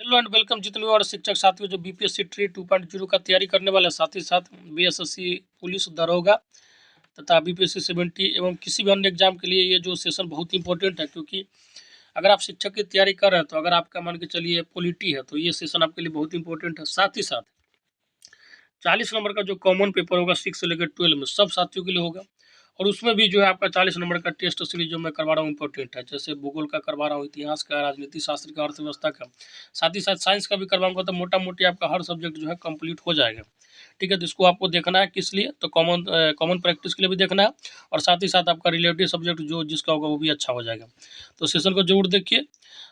Hello and welcome जितने और शिक्षक साथियों जो बीपीएससी ट्री 2.0 का तैयारी करने वाले साथ ही साथ बीएसएससी पुलिस दरोगा तथा बीपीएससी 70 एवं किसी भी अन्य एग्जाम के लिए ये जो सेशन बहुत इंपॉर्टेंट है, क्योंकि अगर आप शिक्षक की तैयारी कर रहे हैं तो अगर आपका मान के चलिए पॉलिटी है तो ये सेशन आपके लिए बहुत इंपॉर्टेंट है। साथ ही साथ 40 नंबर का जो कॉमन पेपर होगा 6 से लेकर 12 में सब साथियों के लिए होगा, और उसमें भी जो है आपका 40 नंबर का टेस्ट सीरीज जो मैं करवा रहा हूँ इंपॉर्टेंट है। जैसे भूगोल का करवा रहा हूँ, इतिहास का, राजनीति शास्त्र का, अर्थव्यवस्था का, साथ ही साथ साइंस का भी करवाऊंगा, तो मोटा मोटी आपका हर सब्जेक्ट जो है कंप्लीट हो जाएगा। ठीक है, तो इसको आपको देखना है किस लिए, तो कॉमन प्रैक्टिस के लिए भी देखना है, और साथ ही साथ आपका रिलेटिव सब्जेक्ट जो जिसका होगा वो भी अच्छा हो जाएगा। तो सेशन को जरूर देखिए।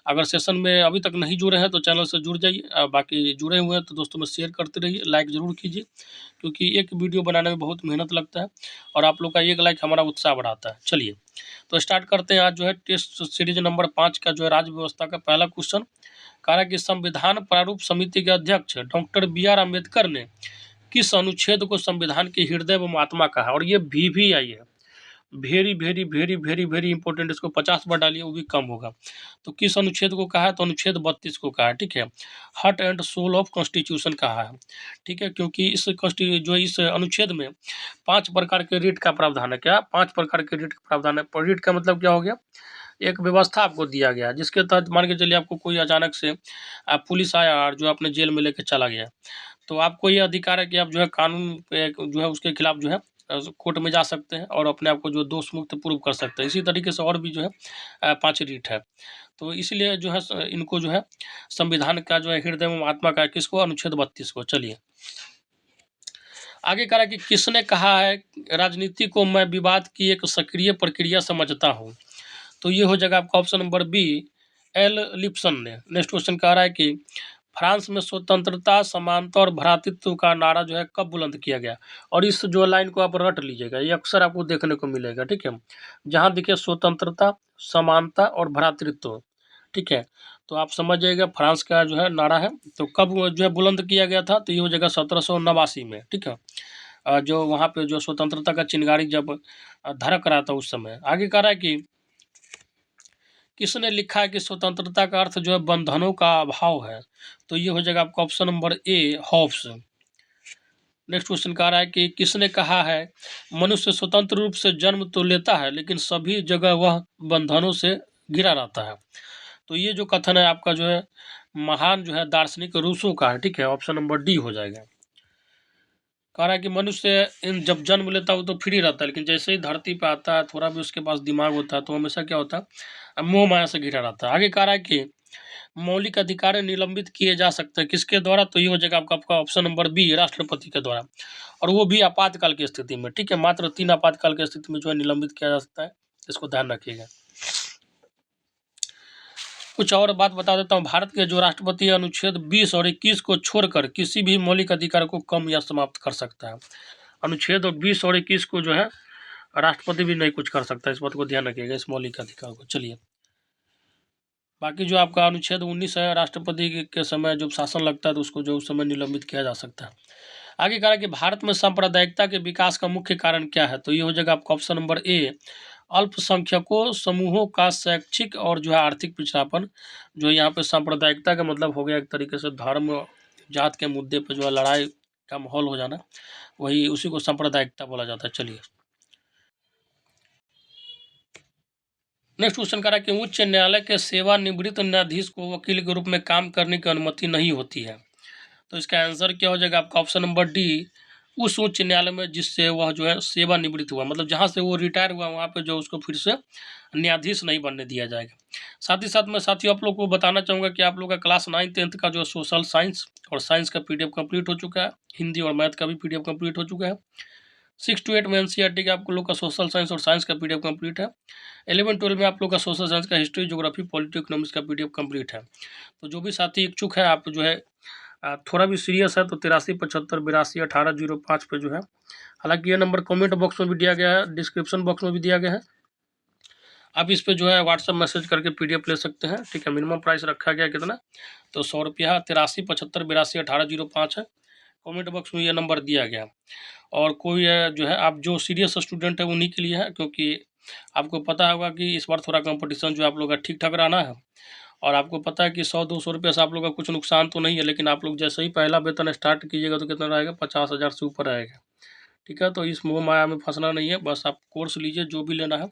अगर सेशन में अभी तक नहीं जुड़े हैं तो चैनल से जुड़ जाइए, बाकी जुड़े हुए हैं तो दोस्तों में शेयर करते रहिए, लाइक ज़रूर कीजिए, क्योंकि एक वीडियो बनाने में बहुत मेहनत लगता है और आप लोग का एक लाइक हमारा उत्साह बढ़ाता है। चलिए तो स्टार्ट करते हैं। आज जो है टेस्ट सीरीज नंबर 5 का जो है राज्य व्यवस्था का पहला क्वेश्चन कह रहा है कि संविधान प्रारूप समिति के अध्यक्ष डॉक्टर BR अम्बेडकर ने किस अनुच्छेद को संविधान की हृदय व आत्मा कहा। और ये भी आई है, very very very very very important, इसको 50 बार डालिए वो भी कम होगा। तो किस अनुच्छेद को कहा है, तो अनुच्छेद 32 को कहा है। ठीक है, heart and soul of constitution कहा है। ठीक है, क्योंकि इस अनुच्छेद में 5 प्रकार के रीट का प्रावधान है। क्या 5 प्रकार के रीट का प्रावधान है? रीट का मतलब क्या हो गया, एक व्यवस्था आपको दिया गया जिसके तहत मान के चलिए आपको कोई अचानक से पुलिस आया और जो अपने जेल में लेके चला गया, तो आपको ये अधिकार है कि आप जो है कानून पे जो है उसके खिलाफ जो है कोर्ट में जा सकते हैं और अपने आप को जो दोष मुक्त प्रूव कर सकते हैं। इसी तरीके से और भी जो है 5 रीट है। तो इसलिए जो है इनको जो है संविधान का जो है हृदय में महात्मा का किसको, अनुच्छेद 32 को। चलिए आगे कह रहा है कि किसने कहा है राजनीति को मैं विवाद की एक सक्रिय प्रक्रिया समझता हूँ। तो ये हो जाएगा आपका ऑप्शन नंबर बी, एल लिप्सन ने। नेक्स्ट क्वेश्चन कह रहा है कि फ्रांस में स्वतंत्रता, समानता और भ्रातृत्व का नारा जो है कब बुलंद किया गया। और इस जो लाइन को आप रट लीजिएगा, ये अक्सर आपको देखने को मिलेगा। ठीक है, जहाँ देखिए स्वतंत्रता, समानता और भ्रातृत्व, ठीक है, तो आप समझ जाइएगा फ्रांस का जो है नारा है। तो कब जो है बुलंद किया गया था, तो ये हो जाएगा 1789 में। ठीक है, जो वहाँ पे जो स्वतंत्रता का चिंगारी जब धड़क रहा था उस समय। आगे कह रहा है कि किसने लिखा है कि स्वतंत्रता का अर्थ जो है बंधनों का अभाव है। तो ये हो जाएगा आपका option number A, Hobbes. Next question कह रहा है कि किसने कहा है मनुष्य स्वतंत्र रूप से जन्म तो लेता है लेकिन सभी जगह वह बंधनों से घिरा रहता है। तो ये जो कथन है आपका जो है महान जो है दार्शनिक रूसो का है। ठीक है, ऑप्शन नंबर डी हो जाएगा। कह रहा है कि मनुष्य इन जब जन्म लेता है वो तो फ्री रहता है, लेकिन जैसे ही धरती पे आता है थोड़ा भी उसके पास दिमाग होता है तो हमेशा क्या होता है, मोह माया से घिरा रहता है। आगे कह रहा है कि मौलिक अधिकार निलंबित किए जा सकते हैं किसके द्वारा। तो ये हो जाएगा आपका ऑप्शन नंबर बी, राष्ट्रपति के द्वारा, और वो भी आपातकाल की स्थिति में। ठीक है, मात्र 3 आपातकाल की स्थिति में जो है निलंबित किया जा सकता है, इसको ध्यान रखिएगा। कुछ और बात बता देता हूँ। भारत के जो राष्ट्रपति अनुच्छेद 20 और 21 को छोड़कर किसी भी मौलिक अधिकार को कम या समाप्त कर सकता है। अनुच्छेद 20 और 21 को जो है राष्ट्रपति भी नहीं कुछ कर सकता, इस बात को ध्यान रखिएगा, इस मौलिक अधिकार को। चलिए बाकी जो आपका अनुच्छेद 19 है, राष्ट्रपति के समय जब शासन लगता है तो उसको जो उस समय निलंबित किया जा सकता है। आगे कह रहा है कि भारत में सांप्रदायिकता के विकास का मुख्य कारण क्या है। तो ये हो जाएगा आपका ऑप्शन नंबर ए, अल्पसंख्यकों समूहों का शैक्षिक और जो है आर्थिक पिछड़ापन। जो यहाँ पे सांप्रदायिकता का मतलब हो गया एक तरीके से धर्म जात के मुद्दे पर जो है लड़ाई का माहौल हो जाना, वही उसी को सांप्रदायिकता बोला जाता है। चलिए नेक्स्ट क्वेश्चन कह रहा है कि उच्च न्यायालय के सेवानिवृत्त न्यायाधीश को वकील के रूप में काम करने की अनुमति नहीं होती है। तो इसका आंसर क्या हो जाएगा आपका ऑप्शन नंबर डी, उस उच्च न्यायालय में जिससे वह जो है सेवानिवृत्त हुआ, मतलब जहाँ से वो रिटायर हुआ वहाँ पे जो उसको फिर से न्यायाधीश नहीं बनने दिया जाएगा। साथ ही साथ मैं साथियों आप लोग को बताना चाहूँगा कि आप लोग का क्लास 9th-10th का जो सोशल साइंस और साइंस का PDF कंप्लीट हो चुका है, हिंदी और मैथ का भी PDF कंप्लीट हो चुका है। 6 to 8 में NCERT का आप लोग का सोशल साइंस और साइंस का PDF कंप्लीट है। 11-12 में आप लोग का सोशल साइंस का हिस्ट्री, ज्योग्राफी, पॉलिटी, इकोनॉमिक्स का PDF कंप्लीट है। तो जो भी साथी इच्छुक है, आप जो है थोड़ा भी सीरियस है तो 8375 82 18 05 पे जो है, हालांकि ये नंबर कमेंट बॉक्स में भी दिया गया है, डिस्क्रिप्शन बॉक्स में भी दिया गया है, आप इस पे जो है व्हाट्सअप मैसेज करके PDF ले सकते हैं। ठीक है, मिनिमम प्राइस रखा गया कितना, तो 100 रुपया। 8375 82 18 05 है, कमेंट बॉक्स में ये नंबर दिया गया। और कोई जो है आप जो सीरियस स्टूडेंट है उन्हीं के लिए है, क्योंकि आपको पता होगा कि इस बार थोड़ा कंपटीशन जो आप लोग का ठीक ठाक रहना है, और आपको पता है कि 100-200 रुपये से आप लोग का कुछ नुकसान तो नहीं है, लेकिन आप लोग जैसे ही पहला वेतन स्टार्ट कीजिएगा तो कितना रहेगा, 50,000 से ऊपर आएगा। ठीक है, तो इस मोह माया में फंसना नहीं है, बस आप कोर्स लीजिए जो भी लेना है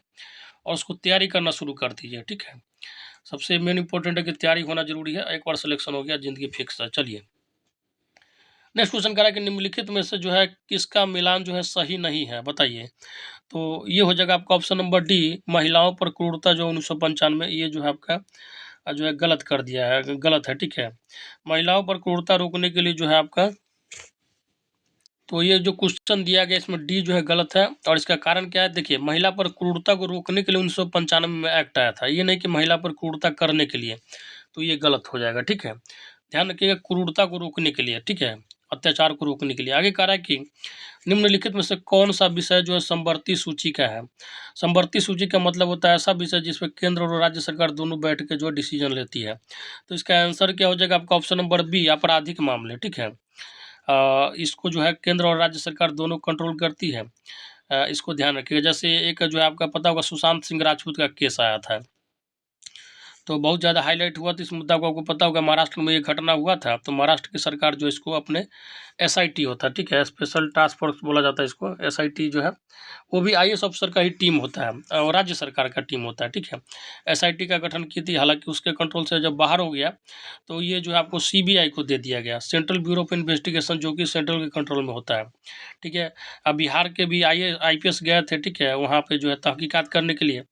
और उसको तैयारी करना शुरू कर दीजिए। ठीक है, सबसे मेन इंपॉर्टेंट है कि तैयारी होना जरूरी है। एक बार सिलेक्शन हो गया जिंदगी फिक्स है। चलिए नेक्स्ट क्वेश्चन करा कि निम्नलिखित में से जो है किसका मिलान जो है सही नहीं है, बताइए। तो ये हो जाएगा आपका ऑप्शन नंबर डी, महिलाओं पर क्रूरता जो 1995, ये जो है आपका जो है गलत कर दिया है, गलत है। ठीक है, महिलाओं पर क्रूरता रोकने के लिए जो है आपका, तो ये जो क्वेश्चन दिया गया इसमें डी जो है गलत है। और इसका कारण क्या है, देखिए महिला पर क्रूरता को रोकने के लिए 1995 में एक्ट आया था, ये नहीं कि महिला पर क्रूरता करने के लिए, तो ये गलत हो जाएगा। ठीक है, ध्यान रखिएगा क्रूरता को रोकने के लिए, ठीक है, अत्याचार को रोकने के लिए। आगे कह रहा है कि निम्नलिखित में से कौन सा विषय जो है समवर्ती सूची का है। समवर्ती सूची का मतलब होता है ऐसा विषय जिसमें केंद्र और राज्य सरकार दोनों बैठ के जो डिसीजन लेती है। तो इसका आंसर क्या हो जाएगा आपका, ऑप्शन नंबर बी, आपराधिक मामले। ठीक है, इसको जो है केंद्र और राज्य सरकार दोनों कंट्रोल करती है। इसको ध्यान रखिएगा। जैसे एक जो है आपका पता होगा सुशांत सिंह राजपूत का केस आया था, तो बहुत ज़्यादा हाईलाइट हुआ था इस मुद्दा को। आपको पता होगा महाराष्ट्र में ये घटना हुआ था, तो महाराष्ट्र की सरकार जो इसको अपने एसआईटी होता है, ठीक है, स्पेशल टास्क फोर्स बोला जाता है इसको, एसआईटी जो है वो भी आईएएस ऑफिसर का ही टीम होता है और राज्य सरकार का टीम होता है। ठीक है, एसआईटी का गठन की थी, हालांकि उसके कंट्रोल से जब बाहर हो गया तो ये जो है आपको सीबीआई को दे दिया गया, सेंट्रल ब्यूरो ऑफ इन्वेस्टिगेशन, जो कि सेंट्रल के कंट्रोल में होता है। ठीक है, अब बिहार के भी आईपीएस गए थे, ठीक है, वहाँ पे जो है तहकीकात करने के लिए,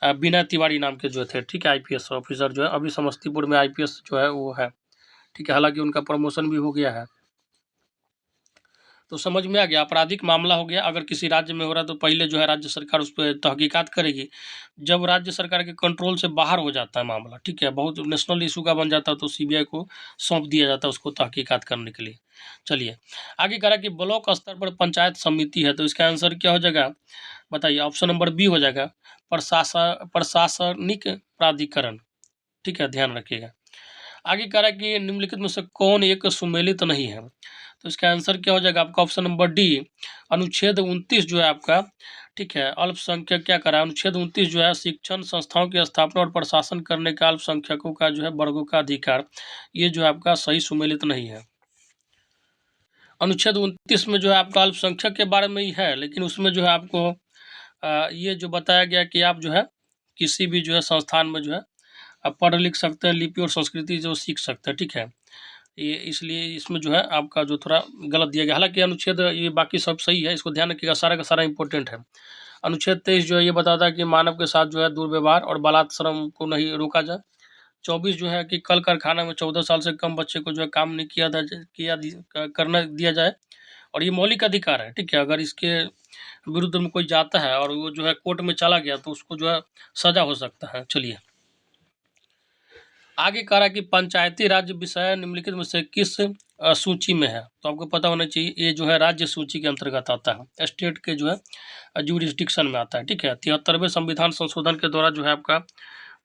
विनय तिवारी नाम के जो थे, ठीक है, आईपीएस ऑफिसर जो है अभी समस्तीपुर में आईपीएस जो है वो है। ठीक है, हालांकि उनका प्रमोशन भी हो गया है। तो समझ में आ गया, आपराधिक मामला हो गया। अगर किसी राज्य में हो रहा है तो पहले जो है राज्य सरकार उस पर तहकीकात करेगी। जब राज्य सरकार के कंट्रोल से बाहर हो जाता है मामला, ठीक है, बहुत नेशनल इशू का बन जाता है, तो सीबीआई को सौंप दिया जाता है उसको तहकीकात करने के लिए। चलिए आगे कह रहा है कि ब्लॉक स्तर पर पंचायत समिति है, तो इसका आंसर क्या हो जाएगा, बताइए। ऑप्शन नंबर बी हो जाएगा, प्रशासनिक प्राधिकरण। ठीक है, ध्यान रखिएगा। आगे कह रहा है कि निम्नलिखित में से कौन एक सुमेलित नहीं है, तो इसका आंसर क्या हो जाएगा आपका, ऑप्शन नंबर डी, अनुच्छेद 29 जो है आपका, ठीक है, अल्पसंख्यक क्या करा, अनुच्छेद 29 जो है शिक्षण संस्थाओं की स्थापना और प्रशासन करने का अल्पसंख्यकों का जो है वर्गों का अधिकार, ये जो है आपका सही सुमेलित नहीं है। अनुच्छेद 29 में जो है आपका अल्पसंख्यक के बारे में ही है, लेकिन उसमें जो है आपको ये जो बताया गया कि आप जो है किसी भी जो है संस्थान में जो है आप पढ़ लिख सकते हैं, लिपि और संस्कृति जो सीख सकते हैं। ठीक है, ये इसलिए इसमें जो है आपका जो थोड़ा गलत दिया गया, हालांकि अनुच्छेद ये बाकी सब सही है, इसको ध्यान रखिएगा, सारा का सारा इंपॉर्टेंट है। अनुच्छेद 23 जो है ये बताता है कि मानव के साथ जो है दुर्व्यवहार और बलात्श्रम को नहीं रोका जाए। 24 जो है कि कल कारखाना में 14 साल से कम बच्चे को जो है काम नहीं करना दिया जाए, और ये मौलिक अधिकार है। ठीक है, अगर इसके विरुद्ध में कोई जाता है और वो जो है कोर्ट में चला गया तो उसको जो है सजा हो सकता है। चलिए आगे कह रहा है कि पंचायती राज्य विषय निम्नलिखित में से किस सूची में है, तो आपको पता होना चाहिए ये जो है राज्य सूची के अंतर्गत आता है, स्टेट के जो है जुरिस्डिक्शन में आता है। ठीक है, 73वें संविधान संशोधन के द्वारा जो है आपका,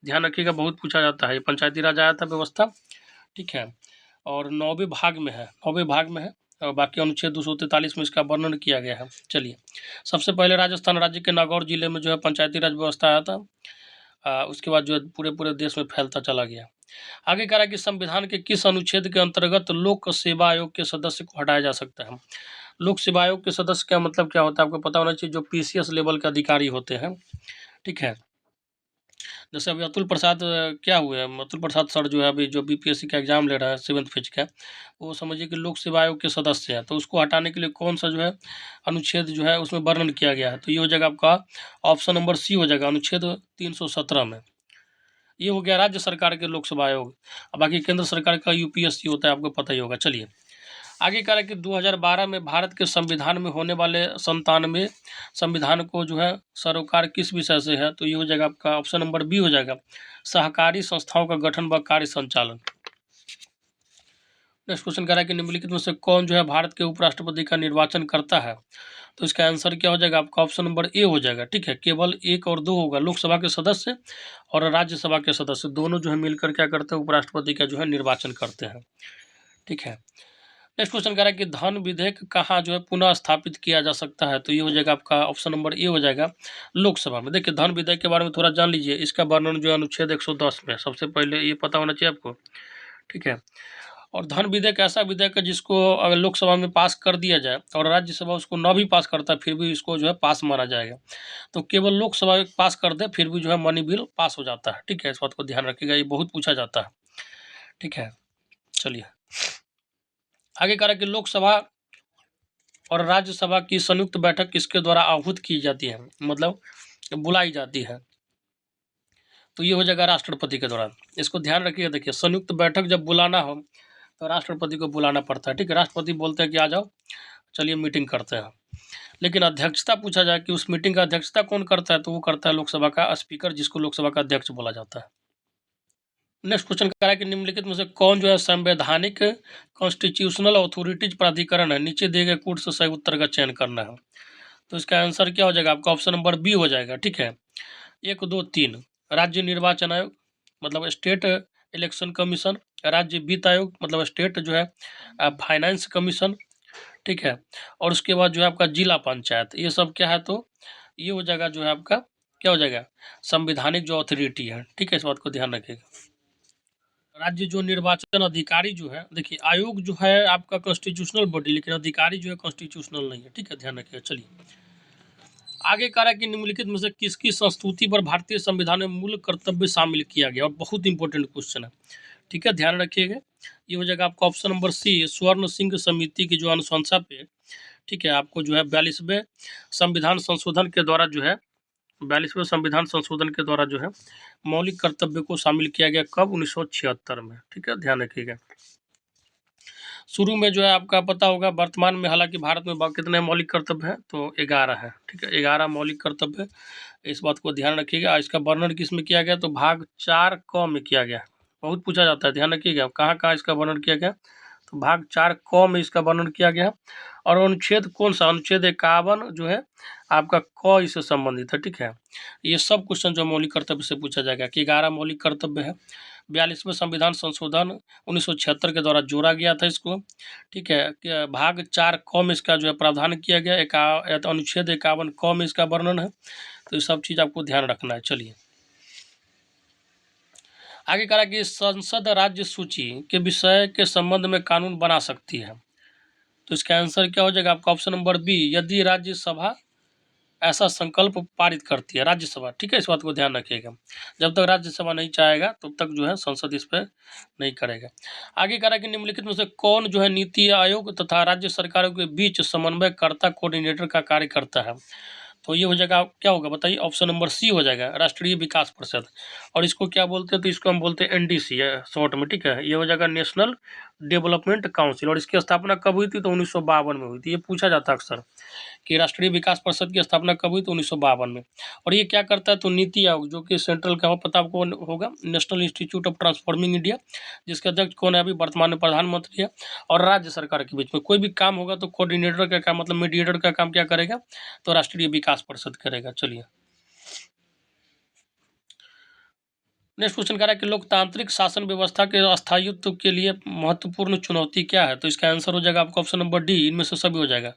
ध्यान रखिएगा, बहुत पूछा जाता है, ये पंचायती राज आया था व्यवस्था। ठीक है, और 9वें भाग में है, 9वें भाग में है, और बाकी अनुच्छेद 243 में इसका वर्णन किया गया है। चलिए सबसे पहले राजस्थान राज्य के नागौर जिले में जो है पंचायती राज व्यवस्था आया था, उसके बाद जो है पूरे पूरे देश में फैलता चला गया। आगे कह रहा है कि संविधान के किस अनुच्छेद के अंतर्गत लोक सेवा आयोग के सदस्य को हटाया जा सकता है। लोक सेवा आयोग के सदस्य का मतलब क्या होता है, आपको पता होना चाहिए, जो पीसीएस लेवल के अधिकारी होते हैं। ठीक है, जैसे अभी अतुल प्रसाद क्या हुए हैं, अतुल प्रसाद सर जो है अभी जो बीपीएससी का एग्जाम ले रहा है 7th फेज का, वो समझिए कि लोक सेवा आयोग के सदस्य हैं, तो उसको हटाने के लिए कौन सा जो है अनुच्छेद जो है उसमें वर्णन किया गया है, तो ये हो जाएगा आपका ऑप्शन नंबर सी हो जाएगा, अनुच्छेद 317 में। ये हो गया राज्य सरकार के लोक सेवा आयोग। अब बाकी केंद्र सरकार का यूपीएससी होता है, आपको पता ही होगा। चलिए आगे कह रहा है कि 2012 में भारत के संविधान में होने वाले 97 संविधान को जो है सरोकार किस विषय से है, तो ये हो जाएगा आपका ऑप्शन नंबर बी हो जाएगा, सहकारी संस्थाओं का गठन व कार्य संचालन। नेक्स्ट क्वेश्चन कह रहा है कि निम्नलिखित में से कौन जो है भारत के उपराष्ट्रपति का निर्वाचन करता है, तो इसका आंसर क्या हो जाएगा आपका, ऑप्शन नंबर ए हो जाएगा। ठीक है, केवल 1 और 2 होगा, लोकसभा के सदस्य और राज्यसभा के सदस्य दोनों जो है मिलकर क्या करते हैं, उपराष्ट्रपति का जो है निर्वाचन करते हैं। ठीक है, नेक्स्ट क्वेश्चन कह रहा है कि धन विधेयक कहाँ जो है पुनः स्थापित किया जा सकता है, तो ये हो जाएगा आपका ऑप्शन नंबर ए हो जाएगा लोकसभा में। देखिए धन विधेयक के बारे में थोड़ा जान लीजिए, इसका वर्णन जो है अनुच्छेद 110 में, सबसे पहले ये पता होना चाहिए आपको, ठीक है। और धन विधेयक ऐसा विधेयक है जिसको अगर लोकसभा में पास कर दिया जाए और राज्यसभा उसको न भी पास करता फिर भी इसको जो है पास माना जाएगा। तो केवल लोकसभा पास कर दे फिर भी जो है मनी बिल पास हो जाता है, ठीक है। इस बात को ध्यान रखिएगा, ये बहुत पूछा जाता है, ठीक है। चलिए आगे कह रहा है कि लोकसभा और राज्यसभा की संयुक्त बैठक किसके द्वारा आहूत की जाती है, मतलब बुलाई जाती है, तो ये हो जाएगा राष्ट्रपति के द्वारा। इसको ध्यान रखिएगा, देखिए संयुक्त बैठक जब बुलाना हो तो राष्ट्रपति को बुलाना पड़ता है, ठीक है। राष्ट्रपति बोलते हैं कि आ जाओ चलिए मीटिंग करते हैं, लेकिन अध्यक्षता पूछा जाए कि उस मीटिंग का अध्यक्षता कौन करता है, तो वो करता है लोकसभा का स्पीकर, जिसको लोकसभा का अध्यक्ष बोला जाता है। नेक्स्ट क्वेश्चन कह रहा है कि निम्नलिखित में से कौन जो है संवैधानिक कॉन्स्टिट्यूशनल अथॉरिटीज प्राधिकरण है, नीचे दिए गए कोड से सही उत्तर का चयन करना है। तो इसका आंसर क्या हो जाएगा आपका, ऑप्शन नंबर बी हो जाएगा, ठीक है। 1 2 3 राज्य निर्वाचन आयोग मतलब स्टेट इलेक्शन कमीशन, राज्य वित्त आयोग मतलब स्टेट जो है फाइनेंस कमीशन, ठीक है। और उसके बाद जो है आपका जिला पंचायत, ये सब क्या है, तो ये हो जाएगा जो है आपका क्या हो जाएगा संवैधानिक जो अथॉरिटी है, ठीक है। इस बात को ध्यान रखिएगा। राज्य जो निर्वाचन अधिकारी जो है, देखिए आयोग जो है आपका कॉन्स्टिट्यूशनल बॉडी, लेकिन अधिकारी जो है कॉन्स्टिट्यूशनल नहीं है, ठीक है, ध्यान रखिएगा। चलिए आगे कह रहा है कि निम्नलिखित में से किसकी संस्तुति पर भारतीय संविधान में मूल कर्तव्य शामिल किया गया, और बहुत इंपॉर्टेंट क्वेश्चन है, ठीक है, ध्यान रखिएगा। ये हो जाएगा आपका ऑप्शन नंबर सी स्वर्ण सिंह समिति की जो अनुशंसा पे, ठीक है, आपको जो है 42वें संविधान संशोधन के द्वारा जो है 42वें संविधान संशोधन के द्वारा जो है मौलिक कर्तव्य को शामिल किया गया, कब, 1976 में, ठीक है, ध्यान रखिएगा। शुरू में जो है आपका पता होगा, वर्तमान में हालांकि भारत में कितने मौलिक कर्तव्य हैं, तो 11 है, ठीक है, 11 मौलिक कर्तव्य। इस बात को ध्यान रखिएगा। इसका वर्णन किस में किया गया, तो भाग 4 क में किया गया, बहुत पूछा जाता है, ध्यान रखिएगा कहाँ कहाँ इसका वर्णन किया गया, तो भाग 4 क में इसका वर्णन किया गया। और अनुच्छेद कौन सा, अनुच्छेद 51 जो है आपका क इससे संबंधित है, ठीक है। ये सब क्वेश्चन जो मौलिक कर्तव्य से पूछा जाएगा कि 11 मौलिक कर्तव्य है। 42वें संविधान संशोधन 1976 के द्वारा जोड़ा गया था इसको, ठीक है। भाग 4 क में इसका जो है प्रावधान किया गया, अनुच्छेद 51 क में इसका वर्णन है, तो ये सब चीज़ आपको ध्यान रखना है। चलिए आगे कह रहा है कि संसद राज्य सूची के विषय के संबंध में कानून बना सकती है, तो इसका आंसर क्या हो जाएगा आपका, ऑप्शन नंबर बी यदि राज्यसभा ऐसा संकल्प पारित करती है, राज्यसभा, ठीक है। इस बात को ध्यान रखिएगा, जब तक राज्यसभा नहीं चाहेगा तब तक जो है संसद इस पर नहीं करेगा। आगे कह रहा है कि निम्नलिखित में से कौन जो है नीति आयोग तथा राज्य सरकारों के बीच समन्वयकर्ता कोऑर्डिनेटर का कार्य करता है, तो ये हो जाएगा क्या होगा बताइए, ऑप्शन नंबर सी हो जाएगा राष्ट्रीय विकास परिषद। और इसको क्या बोलते हैं, तो इसको हम बोलते हैं एनडीसी है शॉर्ट में, ठीक है। ये हो जाएगा नेशनल डेवलपमेंट काउंसिल, और इसकी स्थापना कब हुई थी, तो 1952 में हुई थी। ये पूछा जाता है अक्सर कि राष्ट्रीय विकास परिषद की स्थापना कब हुई, तो 1952 में। और ये क्या करता है, तो नीति आयोग जो कि सेंट्रल का पता आपको होगा, national institute of transforming India, जिसके अध्यक्ष कौन है, अभी वर्तमान में प्रधानमंत्री है। और राज्य सरकार के बीच में कोई भी काम होगा तो कोऑर्डिनेटर का काम मतलब मीडिएटर का काम क्या करेगा, तो राष्ट्रीय विकास परिषद करेगा। चलिए नेक्स्ट क्वेश्चन कह रहा है कि लोकतांत्रिक शासन व्यवस्था के अस्थायित्व के लिए महत्वपूर्ण चुनौती क्या है, तो इसका आंसर हो जाएगा आपका ऑप्शन नंबर डी, इनमें से सभी हो जाएगा।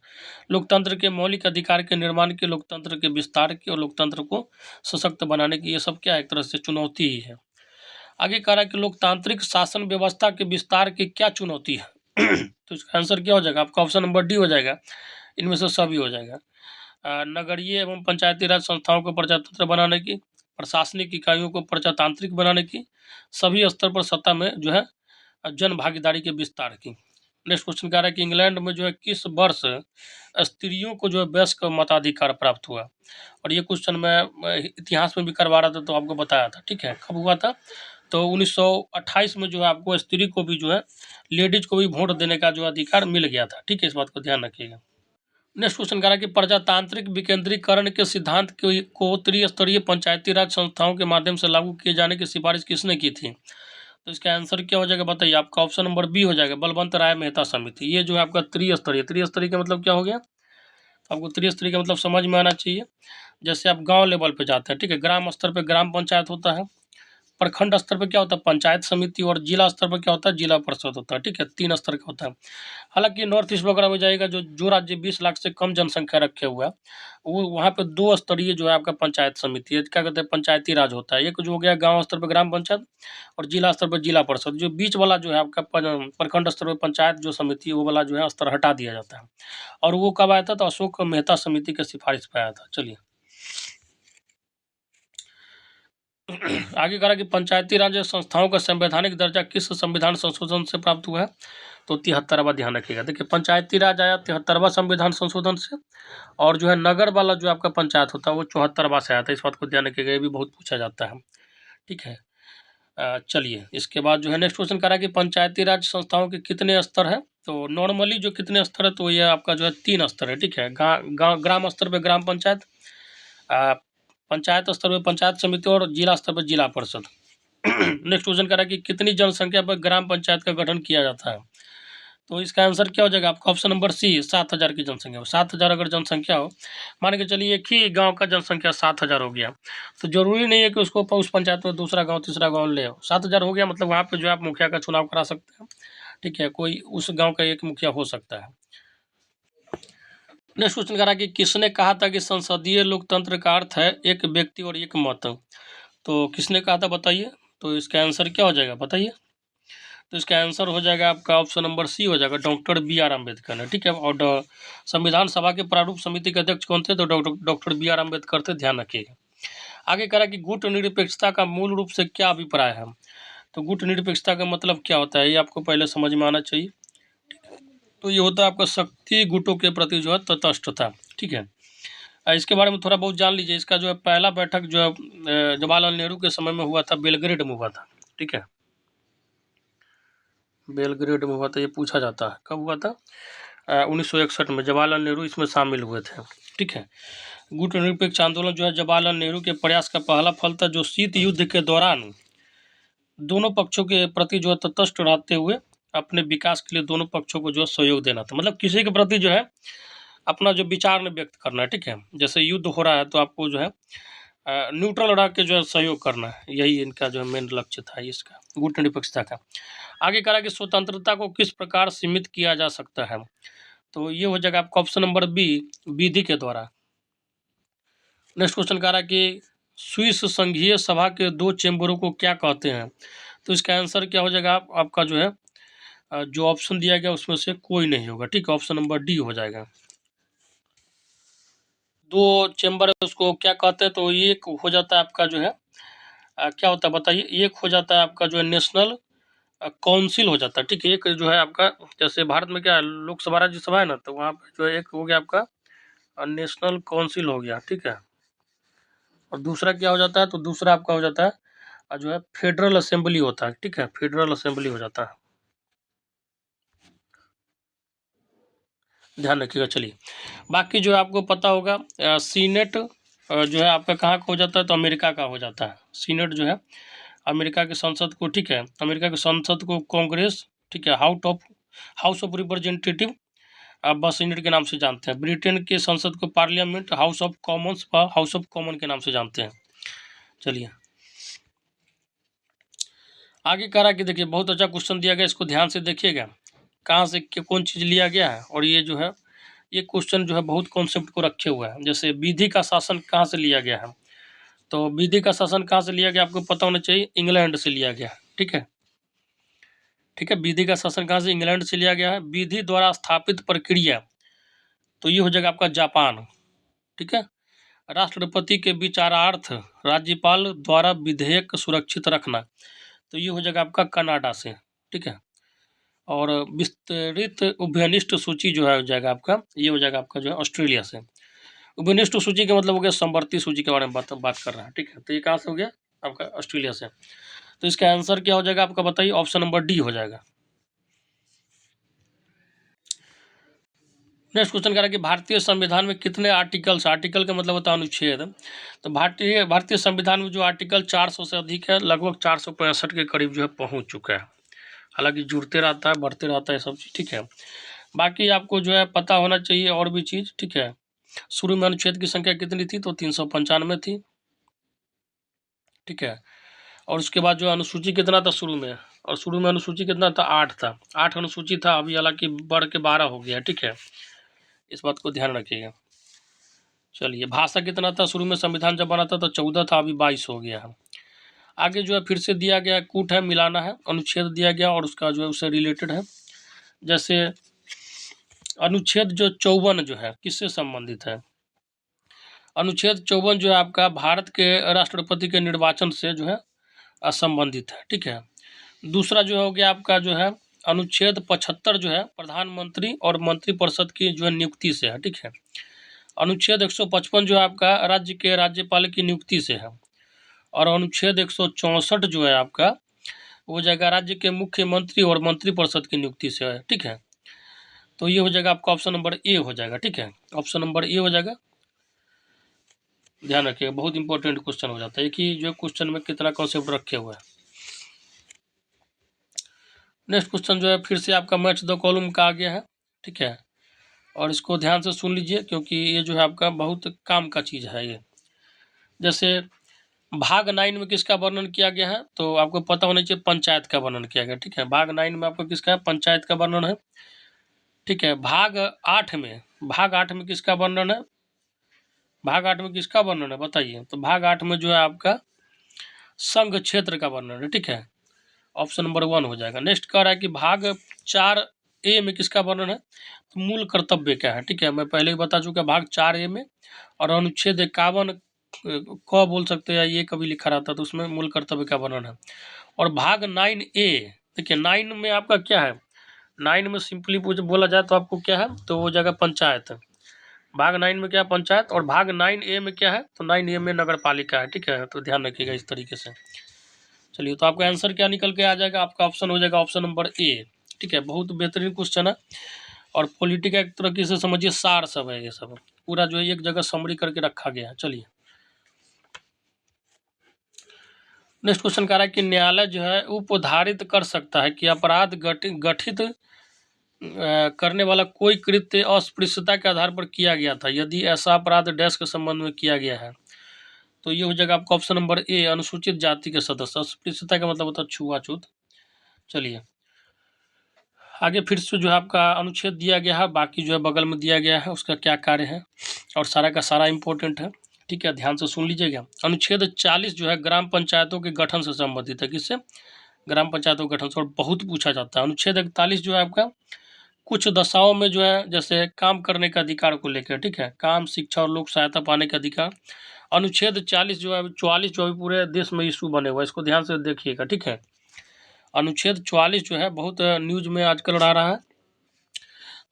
लोकतंत्र के मौलिक अधिकार के निर्माण की, लोकतंत्र के विस्तार की, और लोकतंत्र को सशक्त बनाने की, ये सब क्या एक तरह से चुनौती ही है। आगे कह रहा है कि लोकतांत्रिक शासन व्यवस्था के विस्तार की क्या चुनौती है तो इसका आंसर क्या हो जाएगा आपका, ऑप्शन नंबर डी हो जाएगा, इनमें से सभी हो जाएगा। नगरीय एवं पंचायती राज संस्थाओं को प्रजातंत्र बनाने की, प्रशासनिक इकाइयों को प्रजातांत्रिक बनाने की, सभी स्तर पर सत्ता में जो है जन भागीदारी के विस्तार की। नेक्स्ट क्वेश्चन कह रहा है कि इंग्लैंड में जो है किस वर्ष स्त्रियों को जो है वयस्क मताधिकार प्राप्त हुआ, और ये क्वेश्चन मैं इतिहास में भी करवा रहा था तो आपको बताया था, ठीक है, कब हुआ था, तो 1928 में जो है आपको स्त्री को भी जो है लेडीज को भी वोट देने का जो अधिकार मिल गया था, ठीक है। इस बात को ध्यान रखिएगा। नेक्स्ट क्वेश्चन कह रहा है कि प्रजातांत्रिक विकेंद्रीकरण के सिद्धांत को त्रिस्तरीय पंचायती राज संस्थाओं के माध्यम से लागू किए जाने की सिफारिश किसने की थी, तो इसका आंसर क्या हो जाएगा बताइए, आपका ऑप्शन नंबर बी हो जाएगा, बलवंत राय मेहता समिति। ये जो है आपका त्रिस्तरीय, त्रिस्तरीय का मतलब क्या हो गया, आपको त्रिस्तरीय का मतलब समझ में आना चाहिए। जैसे आप गांव लेवल पे जाते हैं, ठीक है, ग्राम स्तर पे ग्राम पंचायत होता है, प्रखंड स्तर पे क्या होता है, पंचायत समिति, और जिला स्तर पर क्या होता है, जिला परिषद होता है। ठीक है, 3 स्तर का होता है। हालांकि नॉर्थ ईस्ट वगैरह में जाएगा, जो राज्य 20 लाख से कम जनसंख्या रखे हुआ है, वो वहाँ पे 2 स्तरीय जो है आपका पंचायत समिति है, क्या कहते हैं, पंचायती राज होता है। एक जो हो गया गाँव स्तर पर ग्राम पंचायत, और जिला स्तर पर जिला परिषद। जो बीच वाला जो है आपका प्रखंड स्तर पर पंचायत जो समिति, वो वाला जो है स्तर हटा दिया जाता है। और वो कब आया था, तो अशोक मेहता समिति के सिफारिश पे आया था। चलिए आगे करा कि पंचायती राज संस्थाओं का संवैधानिक दर्जा किस संविधान संशोधन से प्राप्त हुआ है, तो 73वां ध्यान रखिएगा। देखिए पंचायती राज आया 73वां संविधान संशोधन से, और जो है नगर वाला जो आपका पंचायत होता है वो 74वां से आया था। इस बात को ध्यान रखिएगा, ये भी बहुत पूछा जाता है। ठीक है, चलिए इसके बाद जो है नेक्स्ट क्वेश्चन करा कि पंचायती राज संस्थाओं के कितने स्तर है, तो नॉर्मली जो कितने स्तर है, तो ये आपका जो है 3 स्तर है। ठीक है, ग्राम स्तर पे ग्राम पंचायत, पंचायत स्तर पर पंचायत समिति, और जिला स्तर पर जिला परिषद। नेक्स्ट क्वेश्चन करा कि कितनी जनसंख्या पर ग्राम पंचायत का गठन किया जाता है, तो इसका आंसर क्या हो जाएगा आपका, ऑप्शन नंबर सी, 7,000 की जनसंख्या हो। 7,000 अगर जनसंख्या हो, मान के चलिए एक ही गांव का जनसंख्या 7,000 हो गया, तो जरूरी नहीं है कि उसको उस पंचायत में दूसरा गांव तीसरा गांव ले आओ। 7,000 हो गया मतलब वहाँ पे जो है आप मुखिया का चुनाव करा सकते हैं। ठीक है, कोई उस गाँव का एक मुखिया हो सकता है। नेक्स्ट क्वेश्चन करा कि किसने कहा था कि संसदीय लोकतंत्र का अर्थ है एक व्यक्ति और एक मत, तो किसने कहा था बताइए, तो इसका आंसर क्या हो जाएगा बताइए, तो इसका आंसर हो जाएगा आपका ऑप्शन नंबर सी हो जाएगा, डॉक्टर BR अम्बेडकर ने। ठीक है, और संविधान सभा के प्रारूप समिति के अध्यक्ष कौन थे, तो डॉक्टर BR अम्बेडकर थे, ध्यान रखिएगा। आगे करा कि गुट निरपेक्षता का मूल रूप से क्या अभिप्राय है, तो गुट निरपेक्षता का मतलब क्या होता है, ये आपको पहले समझ में आना चाहिए। तो ये होता है आपका शक्ति गुटों के प्रति जो है तटस्थता। ठीक है, इसके बारे में थोड़ा बहुत जान लीजिए। इसका जो है पहला बैठक जो है जवाहरलाल नेहरू के समय में हुआ था, बेलग्रेड में हुआ था। ठीक है, बेलग्रेड में हुआ था, ये पूछा जाता है कब हुआ था, 1961 में जवाहरलाल नेहरू इसमें शामिल हुए थे। ठीक है, गुट निरपेक्ष आंदोलन जो है जवाहरलाल नेहरू के प्रयास का पहला फल था, जो शीत युद्ध के दौरान दोनों पक्षों के प्रति जो है तटस्थ रहते हुए अपने विकास के लिए दोनों पक्षों को जो है सहयोग देना था। मतलब किसी के प्रति जो है अपना जो विचार न व्यक्त करना है। ठीक है, जैसे युद्ध हो रहा है तो आपको जो है न्यूट्रल रह के जो है सहयोग करना है, यही इनका जो है मेन लक्ष्य था इसका, गुट निरपेक्षता का। आगे करा कि स्वतंत्रता को किस प्रकार सीमित किया जा सकता है, तो ये हो जाएगा आपका ऑप्शन नंबर बी, विधि के द्वारा। नेक्स्ट क्वेश्चन कह रहा है कि स्विस संघीय सभा के 2 चेंबरों को क्या कहते हैं, तो इसका आंसर क्या हो जाएगा आपका जो है जो ऑप्शन दिया गया उसमें से कोई नहीं होगा। ठीक है, ऑप्शन नंबर डी हो जाएगा। 2 चेंबर है उसको क्या कहते हैं, तो एक हो जाता है आपका जो है क्या होता है बताइए, एक हो जाता है आपका जो है नेशनल काउंसिल हो जाता है। ठीक है, एक जो है आपका जैसे भारत में क्या है लोकसभा राज्यसभा है ना, तो वहाँ पे जो है एक हो गया आपका नेशनल काउंसिल हो गया। ठीक है, और दूसरा क्या हो जाता है, तो दूसरा आपका हो जाता है जो है फेडरल असेंबली होता है। ठीक है, फेडरल असेंबली हो जाता है, ध्यान रखिएगा। चलिए बाकी जो है आपको पता होगा सीनेट जो है आपका कहाँ का हो जाता है, तो अमेरिका का हो जाता है। सीनेट जो है अमेरिका की संसद को, ठीक है, अमेरिका की संसद को कांग्रेस, ठीक है, हाउस ऑफ रिप्रेजेंटेटिव बस सीनेट के नाम से जानते हैं। ब्रिटेन के संसद को parliament, house of Commons house of common के नाम से जानते हैं। चलिए आगे कह रहा कि देखिए बहुत अच्छा क्वेश्चन दिया गया, इसको ध्यान से देखिएगा कहाँ से कौन चीज़ लिया गया है, और ये जो है ये क्वेश्चन जो है बहुत कॉन्सेप्ट को रखे हुआ है। जैसे विधि का शासन कहाँ से लिया गया है, तो विधि का शासन कहाँ से लिया गया आपको पता होना चाहिए, इंग्लैंड से लिया गया। ठीक है, ठीक है, विधि का शासन कहाँ से, इंग्लैंड से लिया गया है। विधि द्वारा स्थापित प्रक्रिया, तो ये हो जाएगा आपका जापान। ठीक है, राष्ट्रपति के विचारार्थ राज्यपाल द्वारा विधेयक सुरक्षित रखना, तो ये हो जाएगा आपका कनाडा से। ठीक है, और विस्तृत उभयनिष्ठ सूची जो है हो जाएगा आपका, ये हो जाएगा आपका जो है ऑस्ट्रेलिया से। उभयनिष्ठ सूची का मतलब हो गया समवर्ती सूची के बारे में बात कर रहा है। ठीक है, तो ये कहाँ से हो गया आपका ऑस्ट्रेलिया से। तो इसका आंसर क्या हो जाएगा आपका बताइए, ऑप्शन नंबर डी हो जाएगा। नेक्स्ट क्वेश्चन कह रहा है कि भारतीय संविधान में कितने आर्टिकल्स, आर्टिकल का मतलब होता है अनुच्छेद, तो भारतीय संविधान में जो आर्टिकल 400 से अधिक है, लगभग 465 के करीब जो है पहुंच चुका है। हालांकि जुड़ते रहता है, बढ़ते रहता है सब चीज़। ठीक है, बाकी आपको जो है पता होना चाहिए और भी चीज़। ठीक है, शुरू में अनुच्छेद की संख्या कितनी थी, तो 395 थी। ठीक है, और उसके बाद जो अनुसूची कितना था शुरू में, और शुरू में अनुसूची कितना था 8 था, 8 अनुसूची था, अभी हालांकि बढ़ के 12 हो गया, ठीक है, इस बात को ध्यान रखिएगा। चलिए, भाषा कितना था शुरू में संविधान जब बना था तो 14 था, अभी 22 हो गया है। आगे जो है फिर से दिया गया कूट है, मिलाना है, अनुच्छेद दिया गया और उसका जो है उससे रिलेटेड है। जैसे अनुच्छेद जो 54 जो है किससे संबंधित है, अनुच्छेद 54 जो है आपका भारत के राष्ट्रपति के निर्वाचन से जो है संबंधित है, ठीक है। दूसरा जो हो गया आपका जो है अनुच्छेद 75 जो है प्रधानमंत्री और मंत्रिपरिषद की जो है नियुक्ति से है, ठीक है। अनुच्छेद 155 जो है आपका राज्य के राज्यपाल की नियुक्ति से है, और अनुच्छेद 164 जो है आपका वो जाएगा राज्य के मुख्यमंत्री और मंत्रिपरिषद की नियुक्ति से है, ठीक है। तो ये हो जाएगा आपका ऑप्शन नंबर ए हो जाएगा, ठीक है, ऑप्शन नंबर ए हो जाएगा। ध्यान रखिएगा, बहुत इंपॉर्टेंट क्वेश्चन हो जाता है कि जो क्वेश्चन में कितना कॉन्सेप्ट रखे हुए हैं। नेक्स्ट क्वेश्चन जो है फिर से आपका मैच द कॉलम का आ गया है, ठीक है, और इसको ध्यान से सुन लीजिए क्योंकि ये जो है आपका बहुत काम का चीज़ है ये। जैसे भाग 9 में किसका वर्णन किया गया है, तो आपको पता होना चाहिए पंचायत का वर्णन किया गया, ठीक है। भाग 9 में आपको किसका है, पंचायत का वर्णन है, ठीक है। भाग 8 में किसका वर्णन है, भाग 8 में किसका वर्णन है बताइए, तो भाग 8 में जो है आपका संघ क्षेत्र का वर्णन है, ठीक है, ऑप्शन नंबर 1 हो जाएगा। नेक्स्ट कह रहा है कि भाग 4A में किसका वर्णन है, तो मूल कर्तव्य क्या है, ठीक है, मैं पहले ही बता चुका भाग 4A में, और अनुच्छेद 51 क बोल सकते हैं, ये कभी लिखा रहता तो उसमें मूल कर्तव्य का वर्णन है। और भाग 9A, देखिए 9 में आपका क्या है, 9 में सिंपली बोला जाए तो आपको क्या है, तो वो जगह पंचायत है। भाग 9 में क्या है, पंचायत, और भाग 9A में क्या है, तो 9A में नगर पालिका है, ठीक है, तो ध्यान रखिएगा इस तरीके से। चलिए, तो आपका आंसर क्या निकल के आ जाएगा, आपका ऑप्शन हो जाएगा ऑप्शन नंबर ए, ठीक है। बहुत बेहतरीन क्वेश्चन है, और पॉलिटी का एक तरह से समझिए सार सब है, ये सब पूरा जो है एक जगह समरी करके रखा गया है। चलिए, नेक्स्ट क्वेश्चन कह रहा है कि न्यायालय जो है उपधारित कर सकता है कि अपराध गठित करने वाला कोई कृत्य अस्पृश्यता के आधार पर किया गया था यदि ऐसा अपराध डैश के संबंध में किया गया है, तो ये हो जाएगा आपका ऑप्शन नंबर ए, अनुसूचित जाति के सदस्य। अस्पृश्यता का मतलब होता है छुआछूत। चलिए, आगे फिर से जो है आपका अनुच्छेद दिया गया है, बाकी जो है बगल में दिया गया है उसका क्या कार्य है, और सारा का सारा इम्पोर्टेंट है, ठीक है, ध्यान से सुन लीजिएगा। अनुच्छेद 40 जो है ग्राम पंचायतों के गठन से संबंधित है, किससे, ग्राम पंचायतों के गठन से, और बहुत पूछा जाता है। अनुच्छेद 41 जो है आपका कुछ दशाओं में जो है जैसे काम करने का अधिकार को लेकर, ठीक है, काम, शिक्षा और लोक सहायता पाने का अधिकार। अनुच्छेद 40 जो है 44 जो है पूरे देश में इशू बने हुआ है, इसको ध्यान से देखिएगा, ठीक है। अनुच्छेद 44 जो है बहुत न्यूज में आजकल आ रहा है,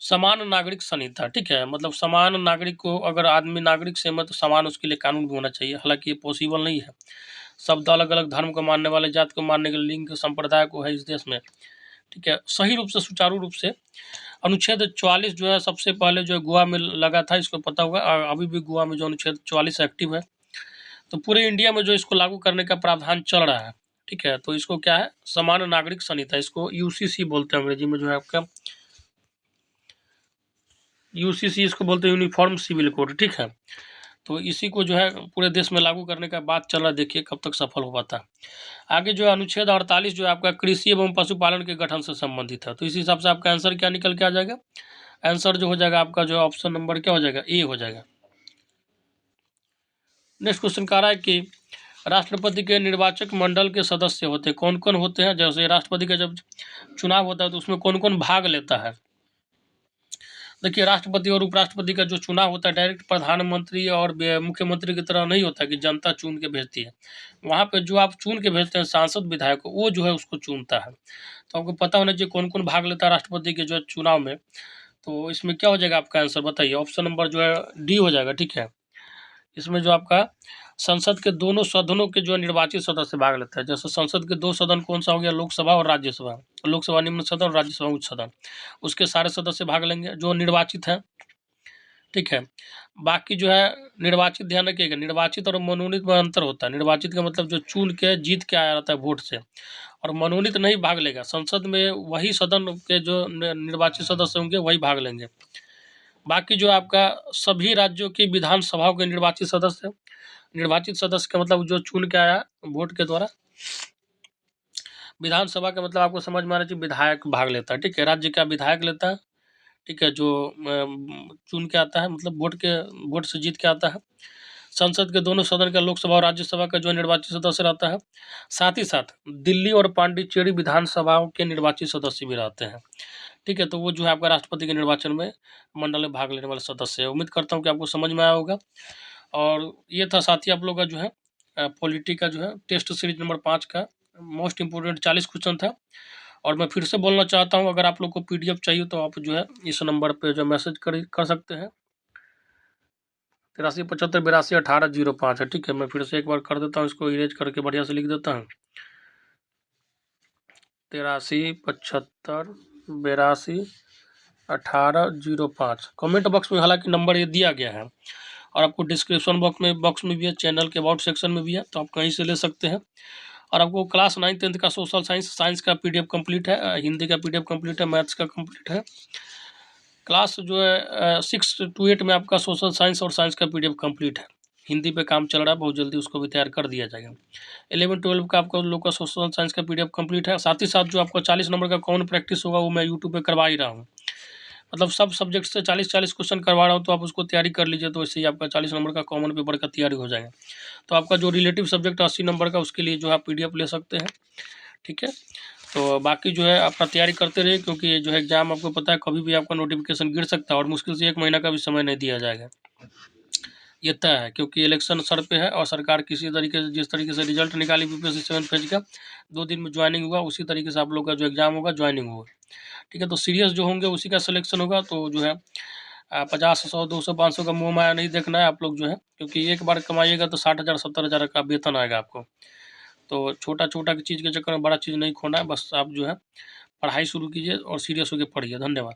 समान नागरिक संहिता, ठीक है, मतलब समान नागरिक को, अगर आदमी नागरिक से मत समान उसके लिए कानून भी होना चाहिए, हालांकि ये पॉसिबल नहीं है। शब्द अलग अलग धर्म को मानने वाले, जात को मानने के, लिंग संप्रदाय को है इस देश में, ठीक है, सही रूप से सुचारू रूप से। अनुच्छेद 44 जो है सबसे पहले जो है गोवा में लगा था, इसको पता होगा, और अभी भी गोवा में जो अनुच्छेद 44 एक्टिव है, तो पूरे इंडिया में जो इसको लागू करने का प्रावधान चल रहा है, ठीक है। तो इसको क्या है, समान नागरिक संहिता, इसको यूसीसी बोलते हैं अंग्रेजी में, जो है आपका यूसीसी इसको बोलते हैं, यूनिफॉर्म सिविल कोड, ठीक है। तो इसी को जो है पूरे देश में लागू करने का बात चल रहा है, देखिए कब तक सफल हो पाता है। आगे जो है अनुच्छेद 48 जो है आपका कृषि एवं पशुपालन के गठन से संबंधित है, तो इस हिसाब से आपका आंसर क्या निकल के आ जाएगा, आंसर जो हो जाएगा आपका जो ऑप्शन नंबर क्या हो जाएगा, ए हो जाएगा। नेक्स्ट क्वेश्चन कह रहा है कि राष्ट्रपति के निर्वाचक मंडल के सदस्य होते कौन कौन होते हैं, जैसे राष्ट्रपति का जब चुनाव होता है तो उसमें कौन कौन भाग लेता है। देखिए, राष्ट्रपति और उपराष्ट्रपति का जो चुनाव होता है डायरेक्ट प्रधानमंत्री और मुख्यमंत्री की तरह नहीं होता कि जनता चुन के भेजती है, वहाँ पे जो आप चुन के भेजते हैं सांसद विधायक को, वो जो है उसको चुनता है। तो आपको पता होना चाहिए कौन कौन भाग लेता है राष्ट्रपति के जो चुनाव में, तो इसमें क्या हो जाएगा आपका आंसर बताइए, ऑप्शन नंबर जो है डी हो जाएगा, ठीक है। इसमें जो आपका संसद के दोनों सदनों के जो निर्वाचित सदस्य भाग लेते हैं, जैसे संसद के 2 सदन कौन सा हो गया, लोकसभा और राज्यसभा, लोकसभा निम्न सदन और राज्यसभा उच्च सदन, उसके सारे सदस्य भाग लेंगे जो निर्वाचित हैं, ठीक है। बाकी जो है निर्वाचित, ध्यान रखिएगा, निर्वाचित और मनोनीत में अंतर होता है। निर्वाचित का मतलब जो चुन के जीत के आया रहता है वोट से, और मनोनीत नहीं भाग लेगा, संसद में वही सदन के जो निर्वाचित सदस्य होंगे वही भाग लेंगे। बाकी जो आपका सभी राज्यों की विधानसभाओं के निर्वाचित सदस्य का मतलब जो चुन के आया वोट के द्वारा, विधानसभा का मतलब आपको समझ में आना चाहिए, विधायक भाग लेता है, ठीक है। राज्य का विधायक लेता है, ठीक है, जो चुन के आता है, मतलब वोट से जीत के आता है। संसद के दोनों सदन का, लोकसभा और राज्यसभा का जो निर्वाचित सदस्य रहता है। साथ ही साथ दिल्ली और पांडिचेरी विधानसभाओं के निर्वाचित सदस्य भी रहते हैं, ठीक है। तो वो जो है आपका राष्ट्रपति के निर्वाचन में मंडल में भाग लेने वाले सदस्य है। उम्मीद करता हूँ कि आपको समझ में आया होगा। और ये था साथी आप लोग का जो है पॉलिटी का जो है टेस्ट सीरीज नंबर 5 का मोस्ट इम्पोर्टेंट 40 क्वेश्चन था। और मैं फिर से बोलना चाहता हूँ, अगर आप लोग को पीडीएफ चाहिए तो आप जो है इस नंबर पे जो मैसेज कर सकते हैं, 8375 82 18 05 है, ठीक है। मैं फिर से एक बार कर देता हूँ, इसको इरेज करके बढ़िया से लिख देता हूँ। 8375 82 18 05। कमेंट बॉक्स में हालांकि नंबर ये दिया गया है, और आपको डिस्क्रिप्शन बॉक्स में भी है, चैनल के अबाउट सेक्शन में भी है, तो आप कहीं से ले सकते हैं। और आपको क्लास 9 10 का सोशल साइंस का पीडीएफ कंप्लीट है, हिंदी का पीडीएफ कंप्लीट है, मैथ्स का कंप्लीट है। क्लास जो है 6 to 8 में आपका सोशल साइंस और साइंस का पीडीएफ कंप्लीट है। हिंदी पे काम चल रहा है, बहुत जल्दी उसको भी तैयार कर दिया जाएगा। 11 12 का आपका लोग का सोशल साइंस का पीडीएफ कंप्लीट है। साथ ही साथ जो आपका 40 नंबर का कॉमन प्रैक्टिस होगा वो मैं यूट्यूब पे करवा ही रहा हूँ। मतलब सब सब्जेक्ट से 40 क्वेश्चन करवा रहा हूँ, तो आप उसको तैयारी कर लीजिए, तो इससे ही आपका 40 नंबर का कॉमन पेपर का तैयारी हो जाएगा। तो आपका जो रिलेटिव सब्जेक्ट 80 नंबर का, उसके लिए जो है आप पीडीएफ ले सकते हैं, ठीक है। तो बाकी जो है अपना तैयारी करते रहिए, क्योंकि ये जो है एग्ज़ाम आपको पता है कभी भी आपका नोटिफिकेशन गिर सकता है, और मुश्किल से 1 महीना का भी समय नहीं दिया जाएगा। ये तय है, क्योंकि इलेक्शन सर पे है, और सरकार किसी तरीके से, जिस तरीके से रिजल्ट निकाली बीपीएससी 7 फेज का 2 दिन में ज्वाइनिंग हुआ, उसी तरीके से आप लोग का जो एग्ज़ाम होगा ज्वाइनिंग होगा, ठीक है। तो सीरियस जो होंगे उसी का सिलेक्शन होगा। तो जो है 50 100 200 500 का मुँह माया नहीं देखना है आप लोग जो है, क्योंकि एक बार कमाइएगा तो 60,000 70,000 का वेतन आएगा आपको। तो छोटा-छोटा की चीज़ के चक्कर में बड़ा चीज़ नहीं खोना है, बस आप जो है पढ़ाई शुरू कीजिए और सीरियस होके पढ़िए। धन्यवाद।